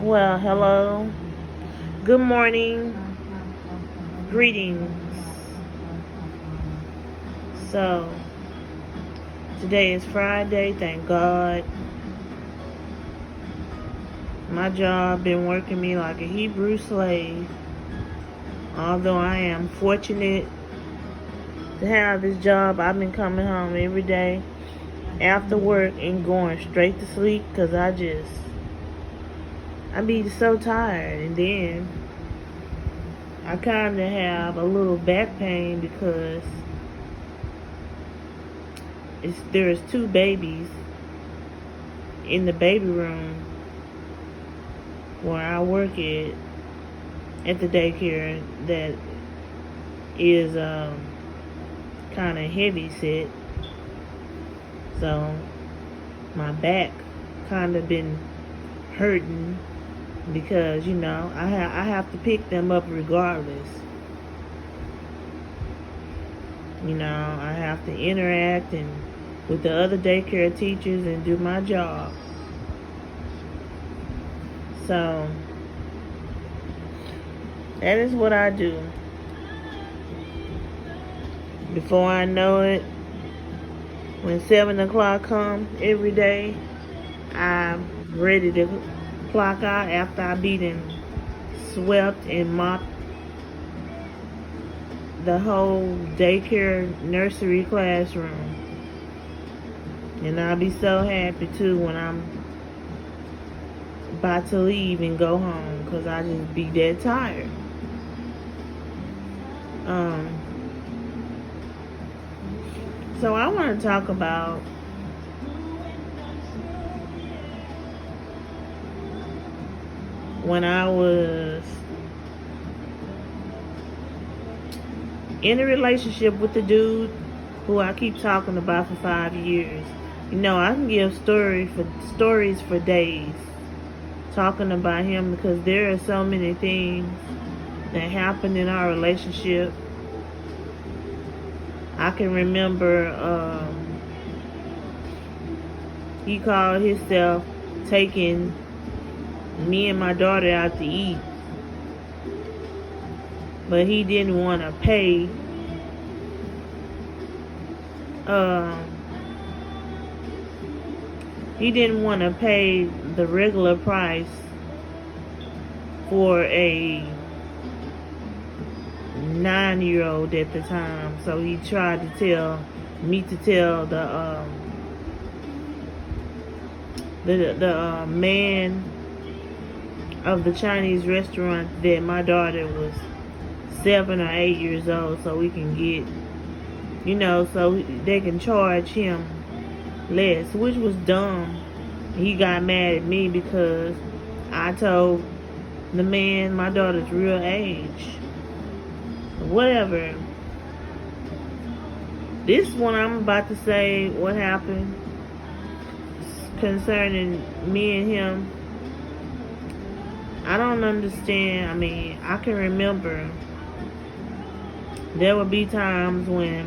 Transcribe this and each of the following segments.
Well, hello, good morning, greetings. So, today is Friday, thank God. My job been working me like a Hebrew slave. Although I am fortunate to have this job, I've been coming home every day after work and going straight to sleep because I be so tired. And then I kind of have a little back pain because there's two babies in the baby room where I work at the daycare that is kind of heavy set. So my back kind of been hurting because I have to pick them up regardless. I have to interact and with the other daycare teachers and do my job. So that is what I do. Before I know it, when 7 o'clock comes every day, I'm ready to clock out after I beat and swept and mopped the whole daycare nursery classroom. And I'll be so happy too when I'm about to leave and go home because I just be dead tired. So I want to talk about when I was in a relationship with the dude who I keep talking about for 5 years. I can give stories for days talking about him because there are so many things that happened in our relationship. I can remember he called himself taking me and my daughter out to eat, but he didn't want to pay the regular price for a 9-year-old at the time. So he tried to tell me to tell the man of the Chinese restaurant that my daughter was 7 or 8 years old, so we can get, so they can charge him less, which was dumb. He got mad at me because I told the man my daughter's real age. Whatever. This one I'm about to say what happened concerning me and him. I don't understand. I can remember there would be times when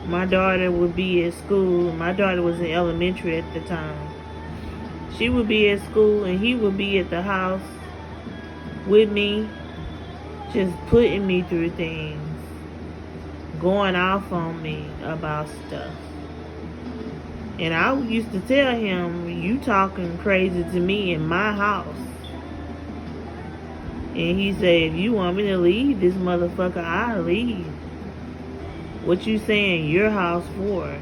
my daughter would be at school. My daughter was in elementary at the time. She would be at school and he would be at the house with me, just putting me through things, going off on me about stuff. And I used to tell him, you talking crazy to me in my house. And he said, if you want me to leave this motherfucker, I'll leave. What you saying your house for?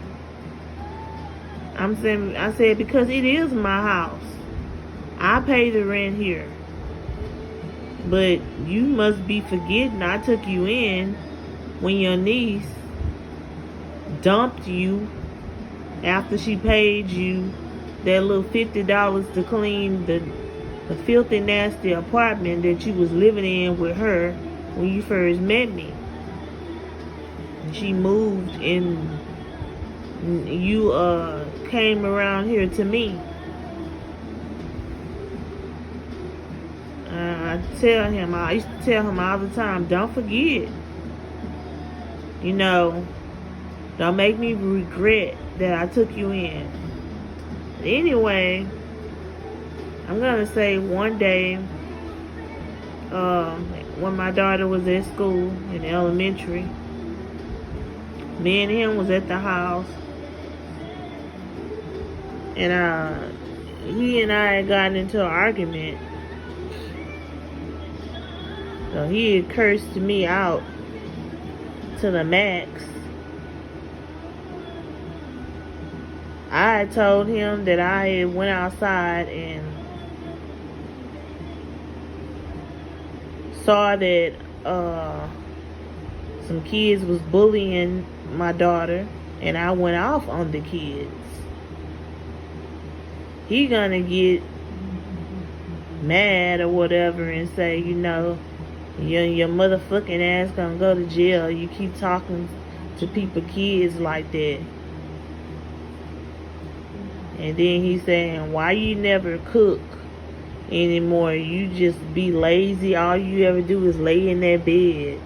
I said, because it is my house. I pay the rent here. But you must be forgetting I took you in when your niece dumped you after she paid you that little $50 to clean the filthy, nasty apartment that you was living in with her when you first met me. She moved and you came around here to me. I used to tell him all the time, don't forget. Don't make me regret that I took you in. Anyway, I'm gonna say one day, when my daughter was at school in elementary, me and him was at the house, and he and I had gotten into an argument. So he had cursed me out to the max. I had told him that I had went outside and saw that some kids was bullying my daughter, and I went off on the kids. He gonna get mad or whatever and say, your motherfucking ass gonna go to jail. You keep talking to kids like that. And then he's saying, why you never cook anymore? You just be lazy. All you ever do is lay in that bed.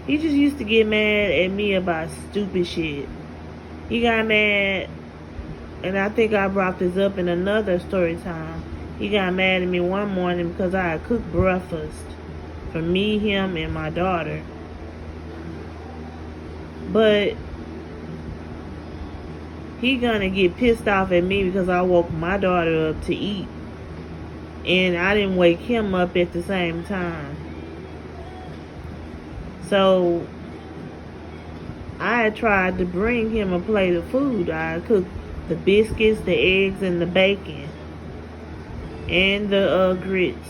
He just used to get mad at me about stupid shit. He got mad, and I think I brought this up in another story time. He got mad at me one morning because I had cooked breakfast for me, him, and my daughter. But he gonna get pissed off at me because I woke my daughter up to eat, and I didn't wake him up at the same time. So I had tried to bring him a plate of food. I cooked the biscuits, the eggs, and the bacon, and the grits.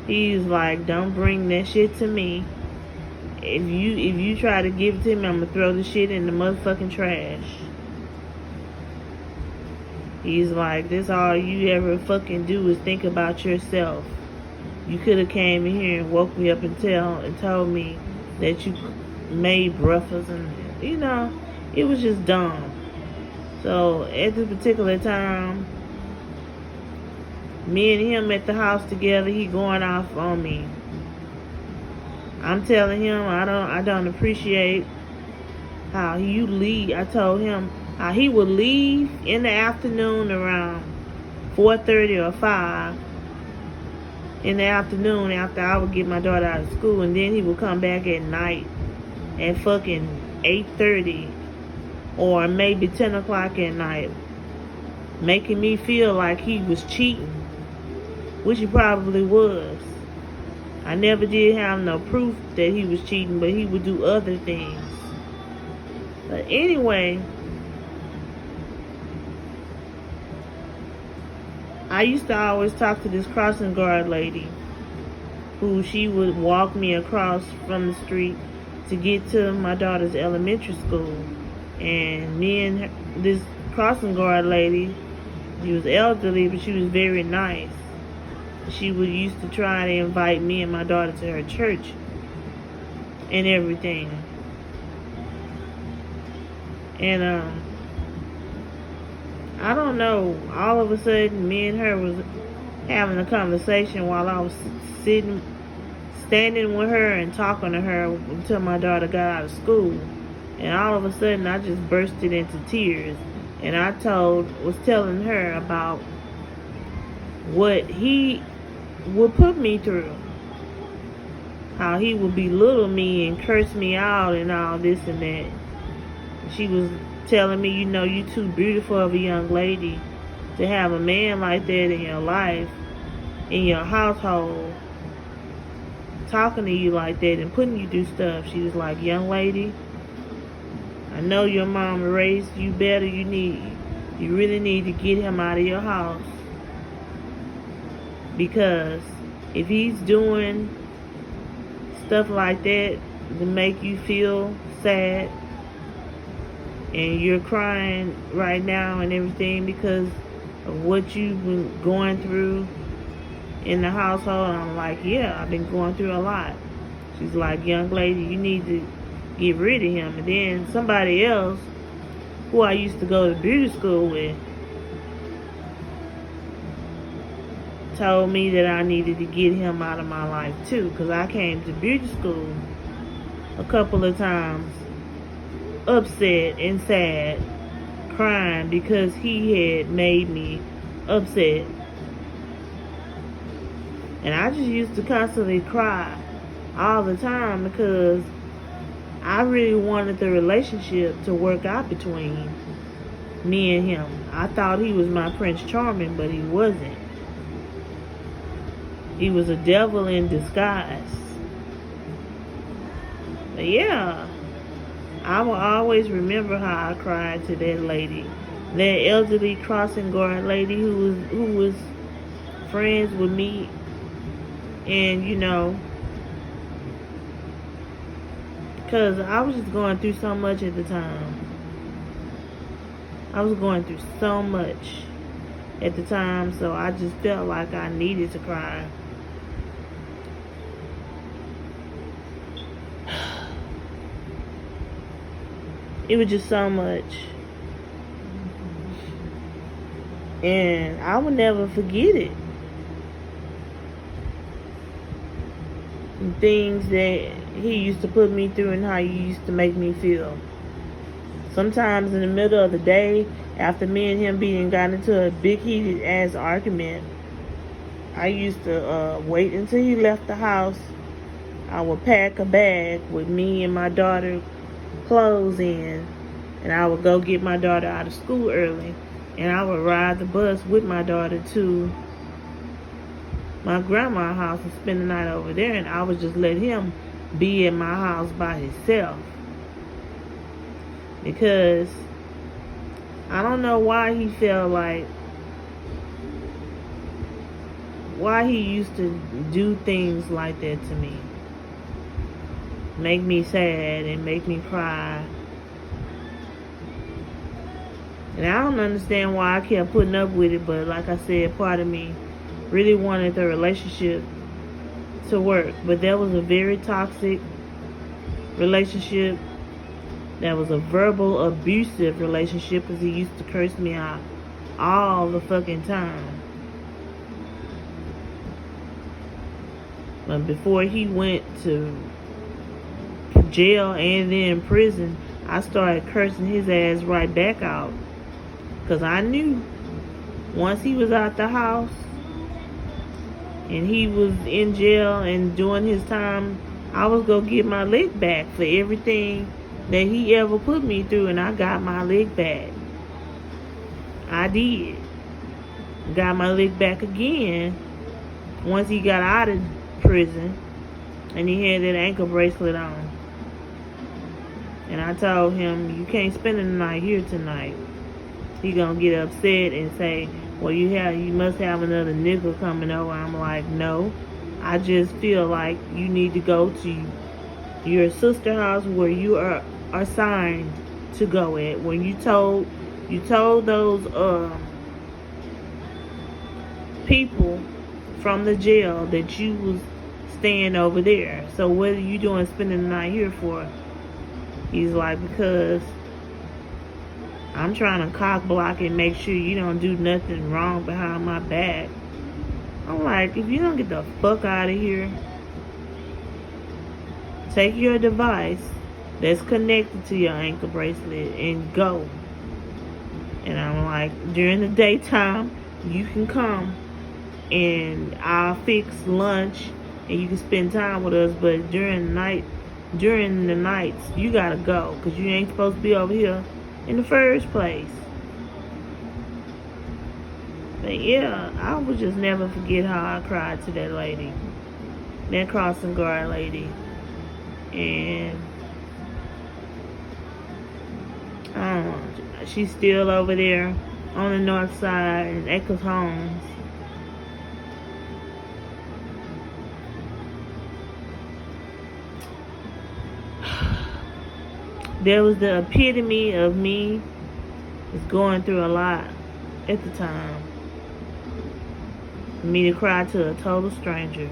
He's like, don't bring that shit to me. If you try to give it to me, I'm gonna throw the shit in the motherfucking trash. He's like, this all you ever fucking do is think about yourself. You could have came in here and woke me up and told me that you made breakfast, and it was just dumb. So at this particular time, me and him at the house together, he going off on me. I'm telling him I don't appreciate how you leave. I told him how he would leave in the afternoon around 4:30 or 5 in the afternoon after I would get my daughter out of school, and then he would come back at night at fucking 8:30 or maybe 10 o'clock at night, making me feel like he was cheating, which he probably was. I never did have no proof that he was cheating, but he would do other things. But anyway, I used to always talk to this crossing guard lady, who she would walk me across from the street to get to my daughter's elementary school. And me and this crossing guard lady, she was elderly, but she was very nice. She would used to try to invite me and my daughter to her church and everything. And I don't know, all of a sudden me and her was having a conversation while I was standing with her and talking to her until my daughter got out of school. And all of a sudden I just bursted into tears, and I was telling her about what he would put me through, how he would belittle me and curse me out and all this and that. She was telling me, you too beautiful of a young lady to have a man like that in your life, in your household, talking to you like that and putting you through stuff. She was like, young lady, I know your mama raised you better. You really need to get him out of your house, because if he's doing stuff like that to make you feel sad, and you're crying right now and everything because of what you've been going through in the household. And I'm like, yeah, I've been going through a lot. She's like, young lady, you need to get rid of him. And then somebody else who I used to go to beauty school with told me that I needed to get him out of my life too, because I came to beauty school a couple of times upset and sad, crying because he had made me upset. And I just used to constantly cry all the time because I really wanted the relationship to work out between me and him. I thought he was my Prince Charming, but he wasn't. He was a devil in disguise. But yeah, I will always remember how I cried to that lady. That elderly crossing guard lady who was friends with me. And because I was just going through so much at the time. I was going through so much at the time, so I just felt like I needed to cry. It was just so much. And I will never forget it. The things that he used to put me through and how he used to make me feel. Sometimes in the middle of the day, after me and him got into a big heated ass argument, I used to wait until he left the house. I would pack a bag with me and my daughter clothes in, and I would go get my daughter out of school early, and I would ride the bus with my daughter to my grandma's house and spend the night over there, and I would just let him be in my house by himself. Because I don't know why he felt like, why he used to do things like that to me. Make me sad and make me cry. And I don't understand why I kept putting up with it, but like I said, part of me really wanted the relationship to work. But that was a very toxic relationship. That was a verbal abusive relationship because he used to curse me out all the fucking time. But before he went to jail and then prison, I started cursing his ass right back out. Because I knew once he was out the house and he was in jail and doing his time, I was going to get my lick back for everything that he ever put me through, and I got my lick back. I did. Got my lick back again once he got out of prison and he had that ankle bracelet on. And I told him, you can't spend the night here tonight. He gonna get upset and say, well, you must have another nigga coming over. I'm like, no. I just feel like you need to go to your sister house where you are assigned to go at. When you told those people from the jail that you was staying over there. So what are you doing spending the night here for? He's like, because I'm trying to cock block and make sure you don't do nothing wrong behind my back. I'm like, if you don't get the fuck out of here, take your device that's connected to your ankle bracelet and go. And I'm like, during the daytime, you can come and I'll fix lunch and you can spend time with us. But during the nights, you gotta go because you ain't supposed to be over here in the first place. But yeah, I would just never forget how I cried to that lady, that crossing guard lady. And I don't know, she's still over there on the north side in Echoes Homes. There was the epitome of me was going through a lot at the time. For me to cry to a total stranger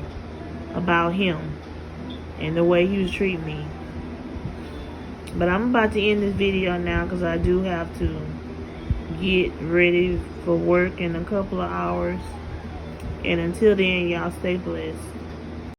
about him and the way he was treating me. But I'm about to end this video now because I do have to get ready for work in a couple of hours. And until then, y'all stay blessed.